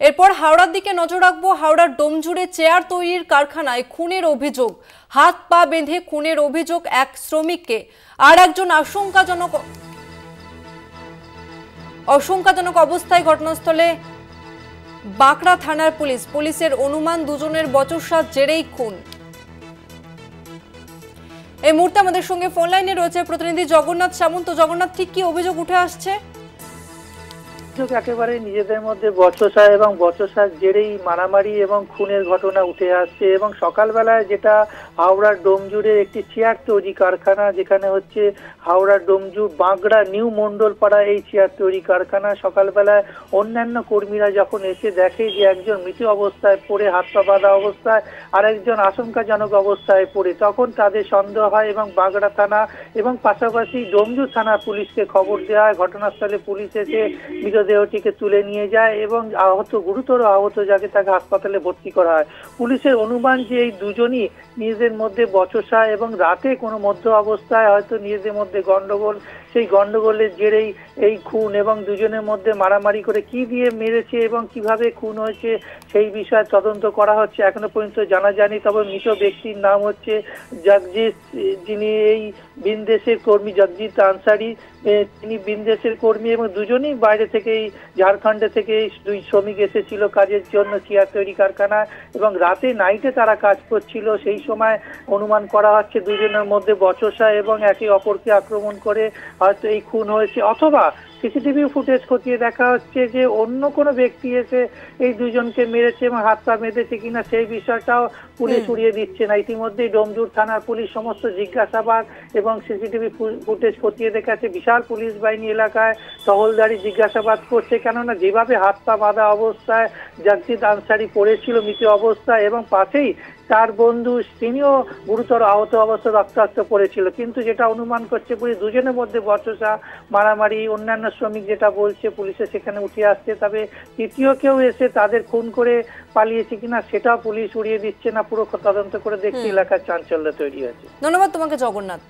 এরপর হাওড়ার দিকে নজর রাখবো। হাওড়ার ডোমজুড়ে চেয়ার তৈরির কারখানায় খুনের অভিযোগ, হাত পা বেঁধে খুনের অভিযোগ এক শ্রমিককে। আর একজন আশঙ্কাজনক অবস্থায় ঘটনাস্থলে বাঁকড়া থানার পুলিশের অনুমান দুজনের বচসার জেরেই খুন। এই মুহূর্তে আমাদের সঙ্গে ফোন লাইনে রয়েছে প্রতিনিধি জগন্নাথ সামন্ত। জগন্নাথ, ঠিক কি অভিযোগ উঠে আসছে? একেবারে নিজেদের মধ্যে বচসা এবং বচসার জেরেই মারামারি এবং খুনের ঘটনা উঠে আসছে। এবং সকালবেলায় যেটা হাওড়ার ডোমজুড়ে একটি চেয়ার তৈরি কারখানা, যেখানে হচ্ছে হাওড়ার ডোমজুড় বাঁকড়া নিউ মণ্ডলপাড়া এই চেয়ার তৈরি কারখানা, সকালবেলায় অন্যান্য কর্মীরা যখন এসে দেখে যে একজন মৃত অবস্থায় পড়ে, হাত পা বাঁধা অবস্থায়, আর একজন আশঙ্কাজনক অবস্থায় পড়ে, তখন তাদের সন্দেহ হয় এবং বাঁকড়া থানা এবং পাশাপাশি ডোমজুড় থানা পুলিশকে খবর দেওয়া হয়। ঘটনাস্থলে পুলিশ এসে মৃতদেহটিকে তুলে নিয়ে যায় এবং গুরুতর আহত যাকে তাকে হাসপাতালে ভর্তি করা হয়। পুলিশের অনুমান যে এই দুজনই নিজেদের মধ্যে বচসা এবং রাতে কোনো মধ্য অবস্থায় হয়তো নিজেদের মধ্যে গন্ডগোল, সেই গন্ডগোলের জেরেই এই খুন এবং দুজনের মধ্যে মারামারি করে কি দিয়ে মেরেছে এবং কিভাবে খুন হয়েছে সেই বিষয়ে তদন্ত করা হচ্ছে। এখনো পর্যন্ত জানা যায়নি। তবে মৃত ব্যক্তির নাম হচ্ছে জগজিৎ, যিনি এই বিনদেশের কর্মী, জগজিৎ আনসারি, তিনি বিনদেশের কর্মী এবং দুজনই বাইরে থেকে ঝাড়খণ্ডে থেকে দুই শ্রমিক এসেছিল কাজের জন্য চেয়ার তৈরি কারখানায় এবং রাতে নাইটে তারা কাজ করছিল। সেই সময় অনুমান করা হচ্ছে দুজনের মধ্যে বচসা এবং একে অপরকে আক্রমণ করে হয়তো এই খুন হয়েছে, অথবা সিসিটিভি ফুটেজ খতিয়ে দেখা হচ্ছে যে অন্য কোনো ব্যক্তি এসে এই দুজনকে মেরেছে এবং হাত পা বেঁধেছে কিনা সেই বিষয়টাও পুলিশ উড়িয়ে দিচ্ছে না। ইতিমধ্যেই ডোমজুড় থানার পুলিশ সমস্ত জিজ্ঞাসাবাদ এবং সিসিটিভি ফুটেজ খতিয়ে দেখাচ্ছে। বিশাল পুলিশ বাহিনী এলাকায় টহলদারি জিজ্ঞাসাবাদ করছে, কেননা যেভাবে হাত পা বাঁধা অবস্থায় জগজিৎ আনসারি পড়েছিল মৃত অবস্থায় এবং পাশেই তার বন্ধু, তিনিও গুরুতর আহত অবস্থায় রক্তাক্ত পড়েছিল। কিন্তু যেটা অনুমান করছে পুলিশ, দুজনের মধ্যে বচসা, মারামারি, অন্যান্য শ্রমিক যেটা বলছে পুলিশে সেখানে উঠে আসছে। তবে তৃতীয় কেউ এসে তাদের খুন করে পালিয়েছে কিনা সেটাও পুলিশ উড়িয়ে দিচ্ছে না। পুরো তদন্ত করে দেখতে এলাকার চাঞ্চল্য তৈরি হয়েছে। ধন্যবাদ তোমাকে জগন্নাথ।